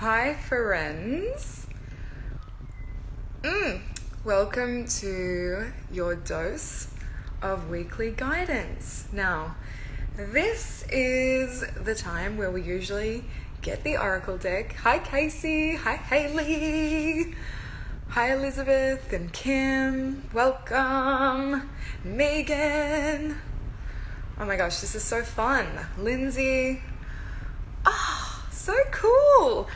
Hi friends. Welcome to your dose of weekly guidance. Now, this is the time where we usually get the oracle deck. Hi Casey, hi Haley, hi Elizabeth and Kim, welcome. Megan, oh my gosh, this is so fun. Lindsay, so cool.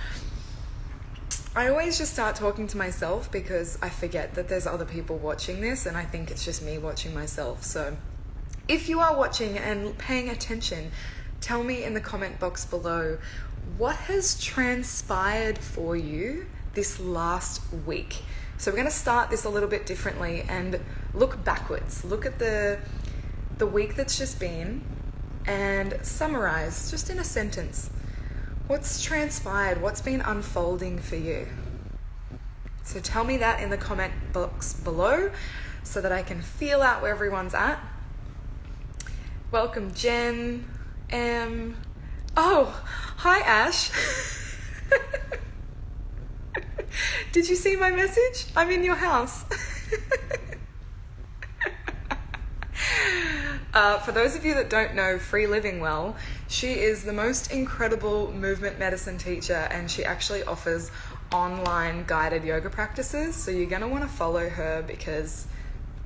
I always just start talking to myself because I forget that there's other people watching this and I think it's just me watching myself. So if you are watching and paying attention, tell me in the comment box below what has transpired for you this last week. So we're going to start this a little bit differently and look backwards. Look at the week that's just been and summarize just in a sentence. What's transpired? What's been unfolding for you? So tell me that in the comment box below so that I can feel out where everyone's at. Welcome Jen, oh, hi Ash. Did you see my message? I'm in your house. For those of you that don't know Free Living Well, she is the most incredible movement medicine teacher and she actually offers online guided yoga practices. So you're going to want to follow her because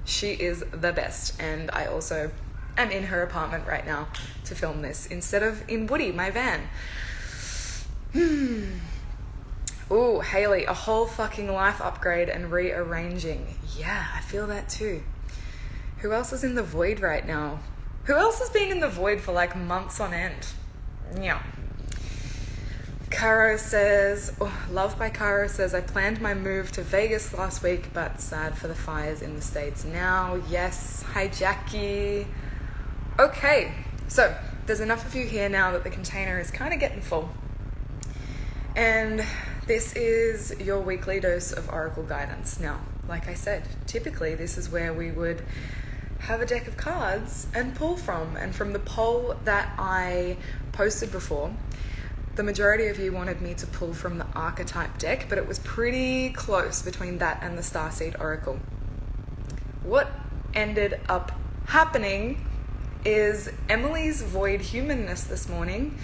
she is the best. And I also am in her apartment right now to film this instead of in Woody, my van. Ooh, Haley, a whole fucking life upgrade and rearranging. Yeah, I feel that too. Who else is in the void right now? Who else has been in the void for like months on end? Yeah. Caro says, Love by Caro says, I planned my move to Vegas last week, but sad for the fires in the States now. Yes. Hi, Jackie. Okay. So there's enough of you here now that the container is kind of getting full. And this is your weekly dose of oracle guidance. Now, like I said, typically this is where we would have a deck of cards and pull from. And from the poll that I posted before, the majority of you wanted me to pull from the archetype deck, but it was pretty close between that and the Starseed Oracle. What ended up happening is Emily's void humanness this morning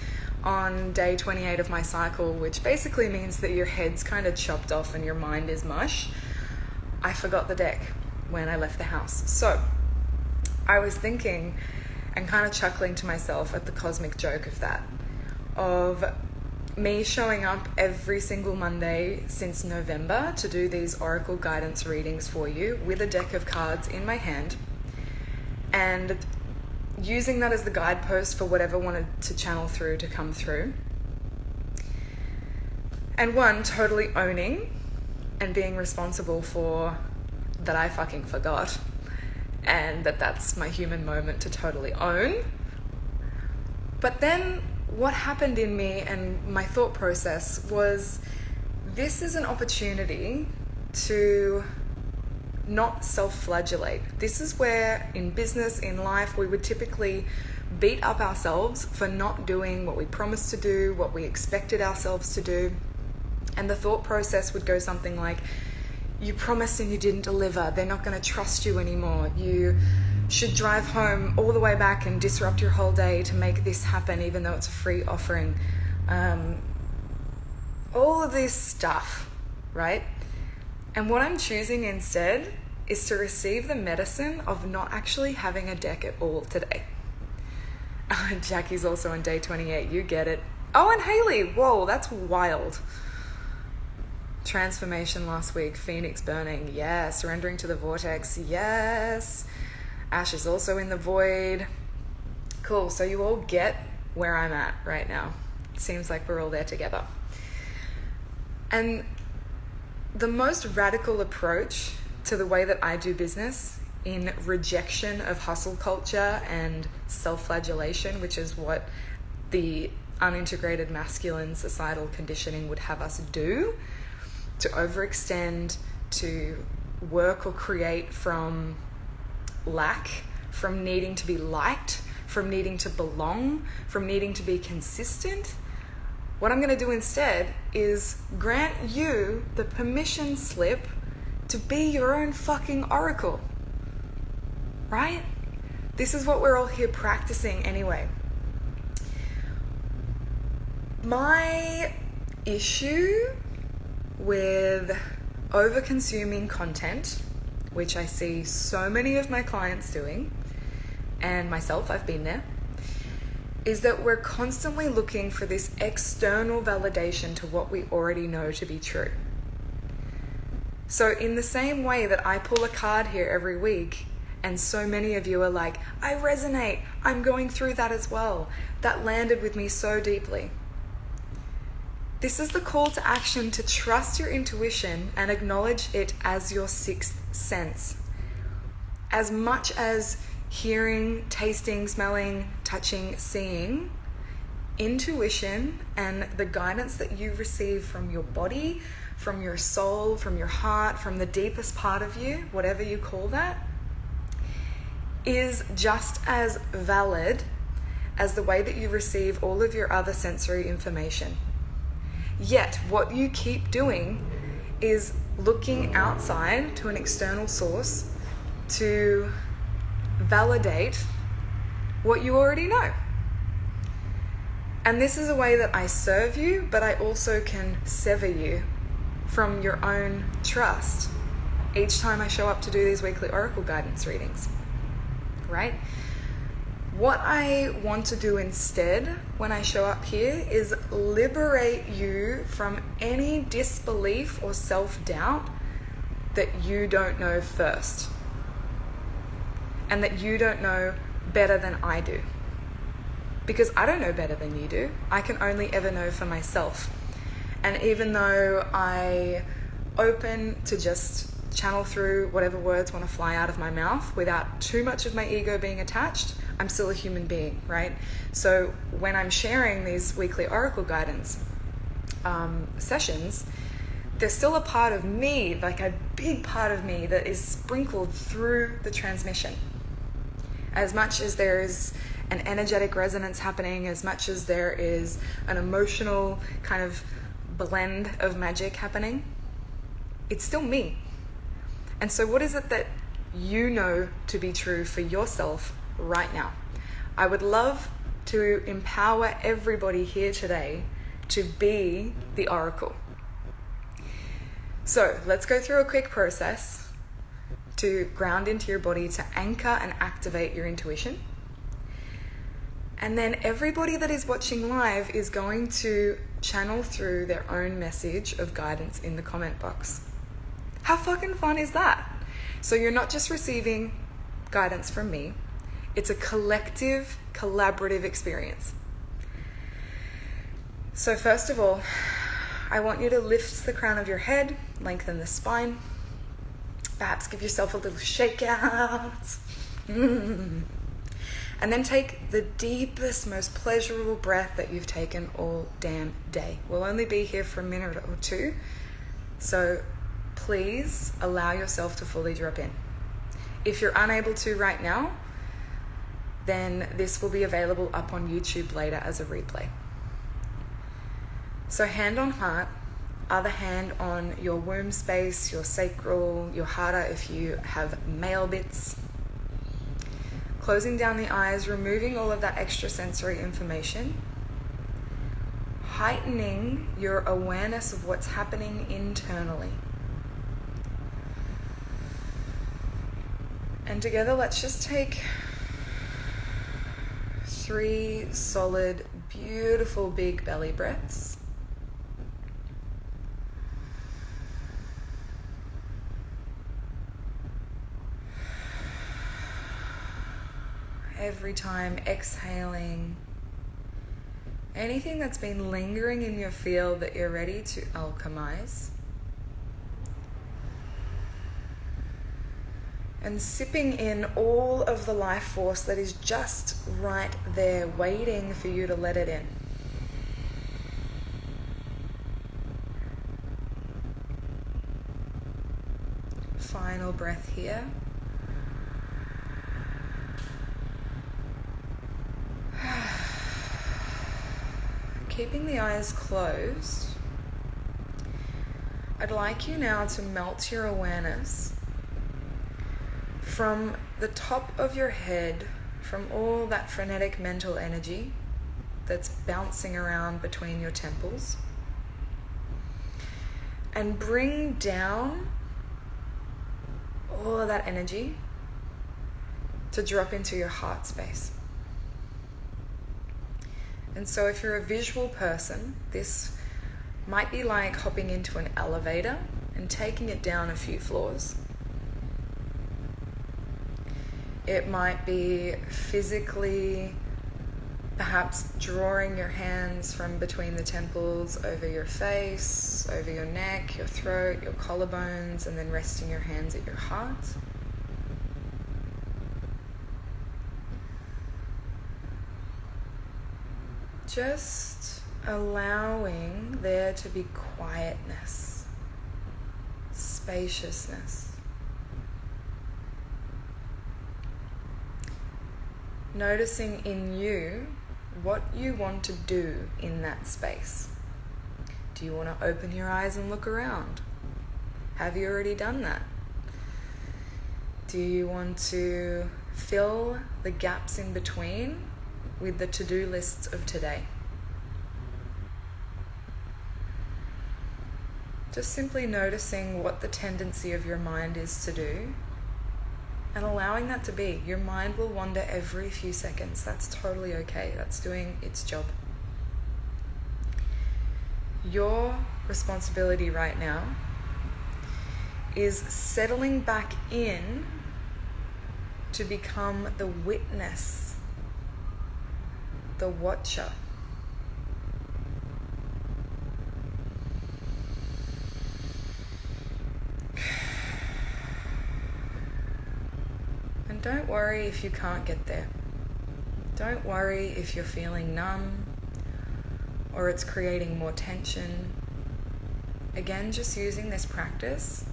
on day 28 of my cycle, which basically means that your head's kind of chopped off and your mind is mush. I forgot the deck when I left the house. So I was thinking and kind of chuckling to myself at the cosmic joke of that, of me showing up every single Monday since November to do these oracle guidance readings for you with a deck of cards in my hand and using that as the guidepost for whatever wanted to channel through to come through. And one, totally owning and being responsible for that I fucking forgot. And that's my human moment to totally own. But then what happened in me and my thought process was, this is an opportunity to not self-flagellate. This is where in business, in life, we would typically beat up ourselves for not doing what we promised to do, what we expected ourselves to do. And the thought process would go something like, you promised and you didn't deliver. They're not going to trust you anymore. You should drive home all the way back and disrupt your whole day to make this happen, even though it's a free offering. All of this stuff, right? And what I'm choosing instead is to receive the medicine of not actually having a deck at all today. Jackie's also on day 28. You get it. Oh, and Haley. Whoa, that's wild. Transformation last week, Phoenix burning, yes. Surrendering to the vortex, yes. Ash is also in the void. Cool, so you all get where I'm at right now. It seems like we're all there together. And the most radical approach to the way that I do business in rejection of hustle culture and self-flagellation, which is what the unintegrated masculine societal conditioning would have us do, to overextend, to work or create from lack, from needing to be liked, from needing to belong, from needing to be consistent. what I'm going to do instead is grant you the permission slip to be your own fucking oracle. Right? This is what we're all here practicing anyway. My issue with over-consuming content, which I see so many of my clients doing, and myself, I've been there, is that we're constantly looking for this external validation to what we already know to be true. So in the same way that I pull a card here every week, and so many of you are like, I resonate, I'm going through that as well. That landed with me so deeply. This is the call to action to trust your intuition and acknowledge it as your sixth sense. As much as hearing, tasting, smelling, touching, seeing, intuition and the guidance that you receive from your body, from your soul, from your heart, from the deepest part of you, whatever you call that, is just as valid as the way that you receive all of your other sensory information. Yet, what you keep doing is looking outside to an external source to validate what you already know. And this is a way that I serve you, but I also can sever you from your own trust each time I show up to do these weekly oracle guidance readings, right? What I want to do instead when I show up here is liberate you from any disbelief or self-doubt that you don't know first, and that you don't know better than I do. Because I don't know better than you do. I can only ever know for myself. And even though I open to just channel through whatever words want to fly out of my mouth without too much of my ego being attached, I'm still a human being, right? So when I'm sharing these weekly oracle guidance sessions, there's still a part of me, like a big part of me, that is sprinkled through the transmission. As much as there is an energetic resonance happening, as much as there is an emotional kind of blend of magic happening, it's still me. And so what is it that you know to be true for yourself right now? I would love to empower everybody here today to be the oracle. So let's go through a quick process to ground into your body, to anchor and activate your intuition. And then everybody that is watching live is going to channel through their own message of guidance in the comment box. How fucking fun is that? So you're not just receiving guidance from me, it's a collective, collaborative experience. So first of all, I want you to lift the crown of your head, lengthen the spine, perhaps give yourself a little shake out. And then take the deepest, most pleasurable breath that you've taken all damn day. We'll only be here for a minute or two, so please allow yourself to fully drop in. If you're unable to right now, then this will be available up on YouTube later as a replay. So hand on heart, other hand on your womb space, your sacral, your hara if you have male bits. Closing down the eyes, removing all of that extra sensory information, heightening your awareness of what's happening internally. And together, let's just take 3 solid, beautiful, big belly breaths. Every time exhaling, anything that's been lingering in your field that you're ready to alchemize. And sipping in all of the life force that is just right there, waiting for you to let it in. Final breath here. keeping the eyes closed, I'd like you now to melt your awareness from the top of your head, from all that frenetic mental energy that's bouncing around between your temples, and bring down all of that energy to drop into your heart space. And so if you're a visual person, this might be like hopping into an elevator and taking it down a few floors. It might be physically perhaps drawing your hands from between the temples over your face, over your neck, your throat, your collarbones, and then resting your hands at your heart. Just allowing there to be quietness, spaciousness. Noticing in you what you want to do in that space. Do you want to open your eyes and look around? Have you already done that? Do you want to fill the gaps in between with the to-do lists of today? Just simply noticing what the tendency of your mind is to do and allowing that to be. Your mind will wander every few seconds. That's totally okay. That's doing its job. Your responsibility right now is settling back in to become the witness, the watcher. And don't worry if you can't get there. Don't worry if you're feeling numb or it's creating more tension. Again, just using this practice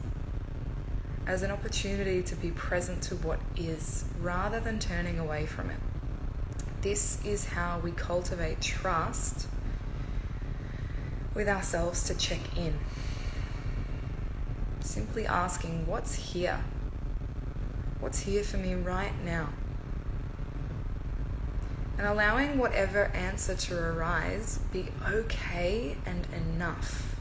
as an opportunity to be present to what is, rather than turning away from it. This is how we cultivate trust with ourselves to check in. Simply asking, what's here? What's here for me right now? And allowing whatever answer to arise be okay and enough.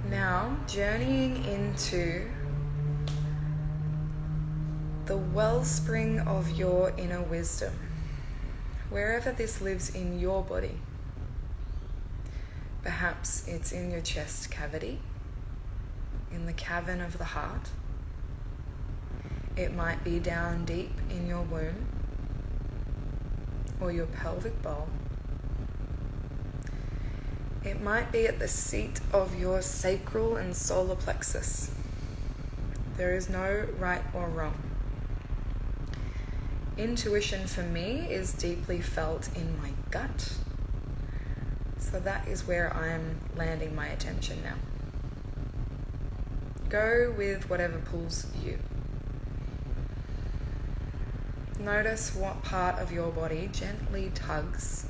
Now, journeying into the wellspring of your inner wisdom, wherever this lives in your body. Perhaps it's in your chest cavity, in the cavern of the heart. It might be down deep in your womb or your pelvic bowl. It might be at the seat of your sacral and solar plexus. There is no right or wrong. Intuition for me is deeply felt in my gut. So that is where I'm landing my attention now. Go with whatever pulls you. Notice what part of your body gently tugs.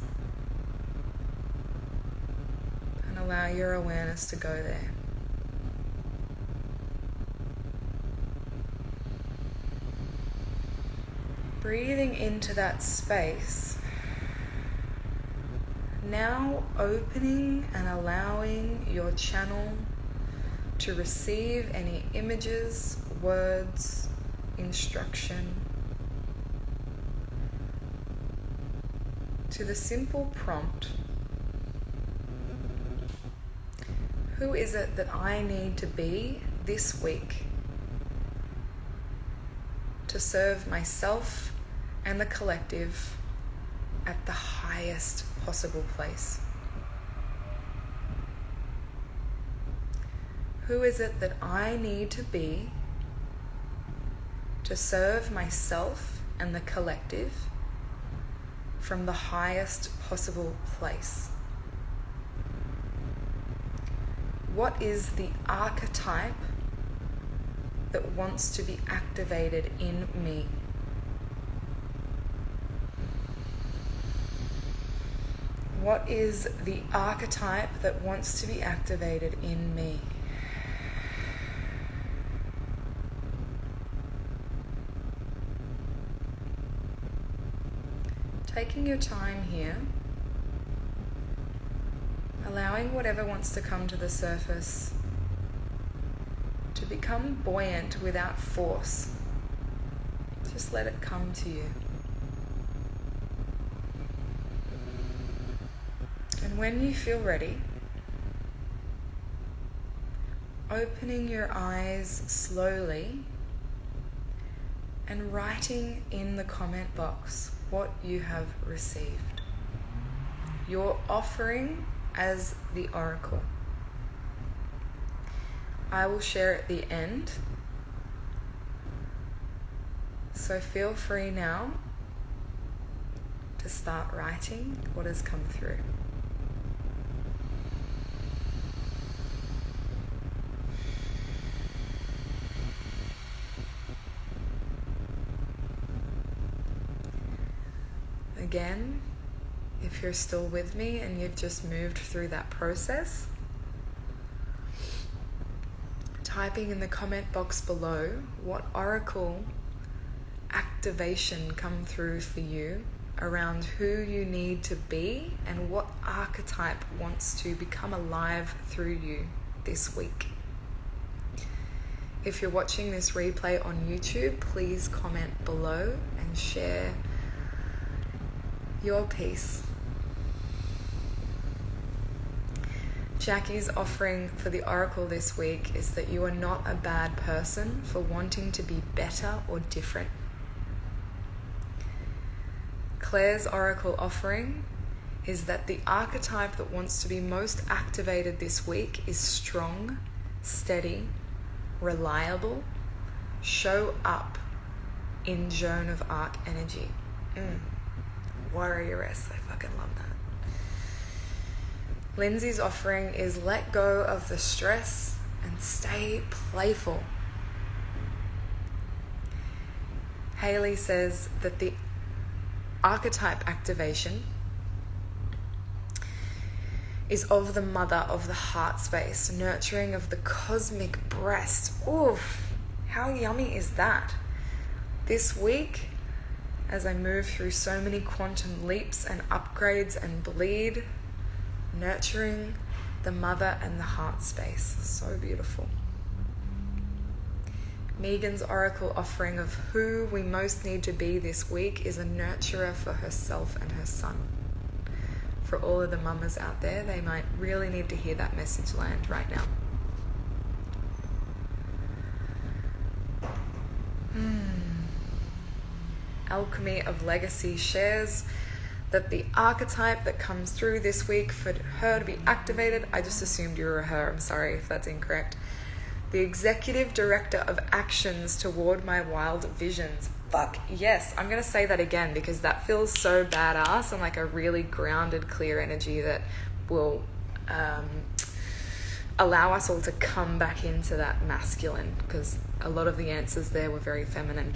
And allow your awareness to go there. Breathing into that space, now opening and allowing your channel to receive any images, words, instruction, to the simple prompt, who is it that I need to be this week to serve myself and the collective at the highest possible place? Who is it that I need to be to serve myself and the collective from the highest possible place? what is the archetype that wants to be activated in me? What is the archetype that wants to be activated in me? Taking your time here, allowing whatever wants to come to the surface to become buoyant without force. Just let it come to you. And when you feel ready, opening your eyes slowly and writing in the comment box what you have received. Your offering as the oracle. I will share at the end. So feel free now to start writing what has come through. Again, if you're still with me and you've just moved through that process, typing in the comment box below what oracle activation come through for you around who you need to be and what archetype wants to become alive through you this week. If you're watching this replay on YouTube, please comment below and share your piece. Jackie's offering for the oracle this week is that you are not a bad person for wanting to be better or different. Claire's oracle offering is that the archetype that wants to be most activated this week is strong, steady, reliable, show up in Joan of Arc energy. Warrioress, I fucking love that. Lindsay's offering is let go of the stress and stay playful. Haley says that the archetype activation is of the mother of the heart space, nurturing of the cosmic breast. Oof, how yummy is that? This week, as I move through so many quantum leaps and upgrades and bleed, nurturing the mother and the heart space. So beautiful. Megan's oracle offering of who we most need to be this week is a nurturer for herself and her son. For all of the mamas out there, they might really need to hear that message land right now. Alchemy of Legacy shares that the archetype that comes through this week for her to be activated, I just assumed you were a her, I'm sorry if that's incorrect. The executive director of actions toward my wild visions. Fuck yes, I'm going to say that again because that feels so badass and like a really grounded, clear energy that will allow us all to come back into that masculine, because a lot of the answers there were very feminine.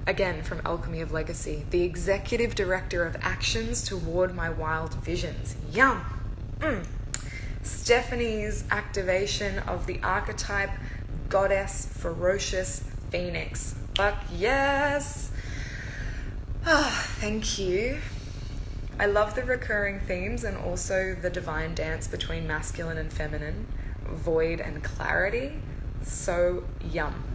Again, from Alchemy of Legacy, the executive director of actions toward my wild visions. Yum! Stephanie's activation of the archetype goddess, ferocious phoenix. Fuck yes! Thank you. I love the recurring themes and also the divine dance between masculine and feminine, void and clarity. So yum.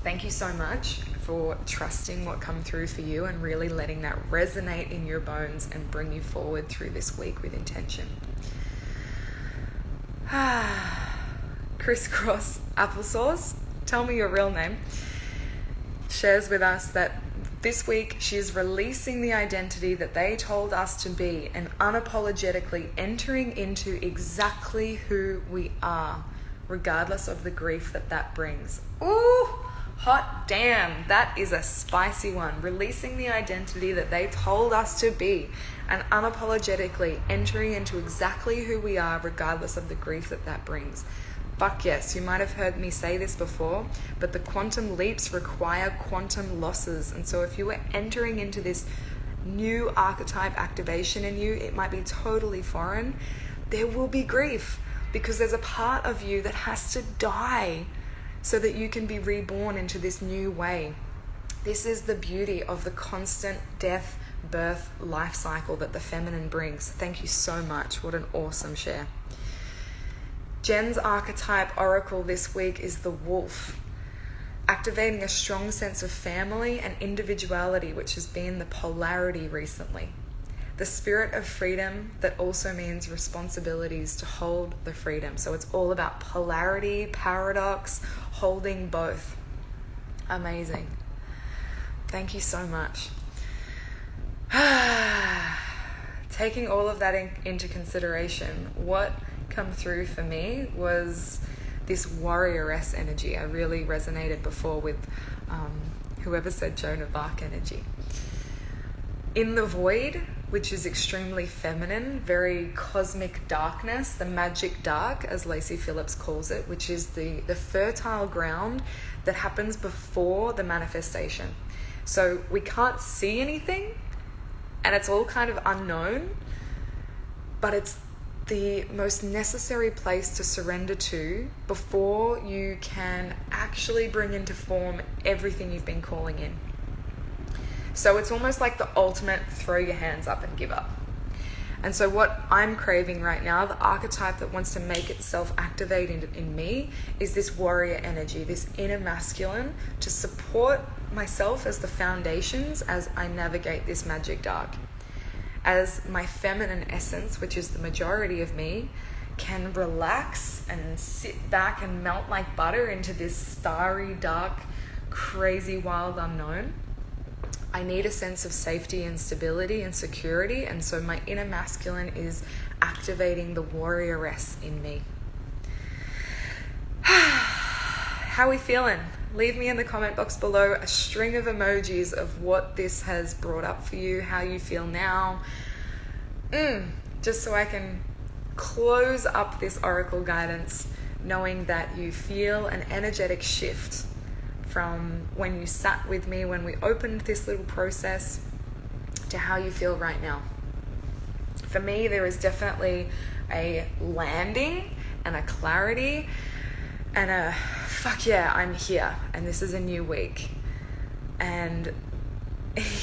Thank you so much for trusting what come through for you and really letting that resonate in your bones and bring you forward through this week with intention. Crisscross Applesauce, tell me your real name, shares with us that this week she is releasing the identity that they told us to be and unapologetically entering into exactly who we are, regardless of the grief that brings. Ooh, Hot damn, that is a spicy one. Releasing the identity that they told us to be and unapologetically entering into exactly who we are, regardless of the grief that that brings. Fuck yes, you might have heard me say this before, but the quantum leaps require quantum losses. And so if you were entering into this new archetype activation in you, it might be totally foreign. There will be grief because there's a part of you that has to die so that you can be reborn into this new way. This is the beauty of the constant death, birth, life cycle that the feminine brings. Thank you so much. What an awesome share. Jen's archetype oracle this week is the wolf, activating a strong sense of family and individuality, which has been the polarity recently. The spirit of freedom that also means responsibilities to hold the freedom. So it's all about polarity, paradox, holding both. Amazing. Thank you so much. Taking all of that into consideration, what come through for me was this warrioress energy. I really resonated before with whoever said Joan of Arc energy. In the void, which is extremely feminine, very cosmic darkness, the magic dark, as Lacey Phillips calls it, which is the fertile ground that happens before the manifestation. So we can't see anything, and it's all kind of unknown, but it's the most necessary place to surrender to before you can actually bring into form everything you've been calling in. So it's almost like the ultimate throw your hands up and give up. And so what I'm craving right now, the archetype that wants to make itself activate in me, is this warrior energy, this inner masculine, to support myself as the foundations as I navigate this magic dark. As my feminine essence, which is the majority of me, can relax and sit back and melt like butter into this starry, dark, crazy, wild unknown. I need a sense of safety and stability and security, and so my inner masculine is activating the warrioress in me. How are we feeling? Leave me in the comment box below a string of emojis of what this has brought up for you, how you feel now. Just so I can close up this oracle guidance, knowing that you feel an energetic shift from when you sat with me, when we opened this little process, to how you feel right now. For me, there is definitely a landing and a clarity and a fuck yeah, I'm here and this is a new week. And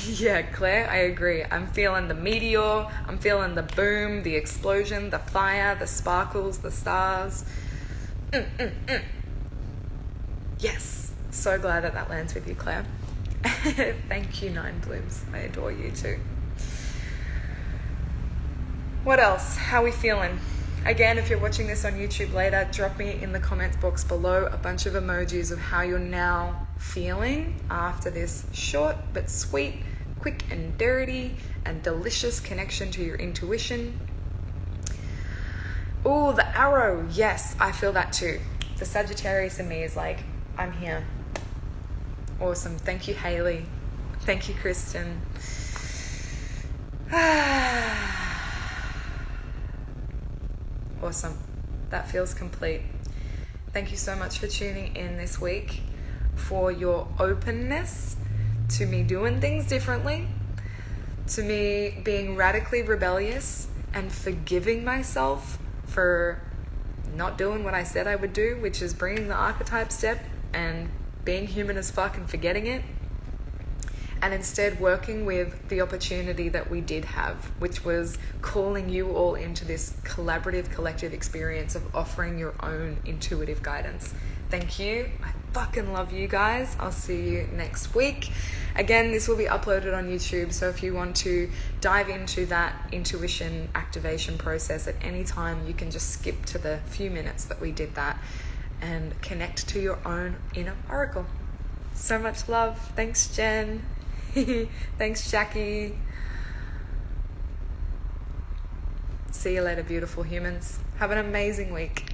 yeah, Claire, I agree. I'm feeling the meteor, I'm feeling the boom, the explosion, the fire, the sparkles, the stars. Yes. So glad that lands with you, Claire. Thank you, Nine Blooms. I adore you too. What else? How are we feeling? Again, if you're watching this on YouTube later, drop me in the comments box below a bunch of emojis of how you're now feeling after this short but sweet, quick and dirty and delicious connection to your intuition. Oh, the arrow. Yes, I feel that too. The Sagittarius in me is like, I'm here. Awesome. Thank you, Haley. Thank you, Kristen. Awesome. That feels complete. Thank you so much for tuning in this week, for your openness to me doing things differently, to me being radically rebellious and forgiving myself for not doing what I said I would do, which is bringing the archetype step and being human as fuck and forgetting it, and instead working with the opportunity that we did have, which was calling you all into this collaborative, collective experience of offering your own intuitive guidance. Thank you. I fucking love you guys. I'll see you next week. Again, this will be uploaded on YouTube, so if you want to dive into that intuition activation process at any time, you can just skip to the few minutes that we did that and connect to your own inner oracle. So much love. Thanks, Jen. Thanks, Jackie. See you later, beautiful humans. Have an amazing week.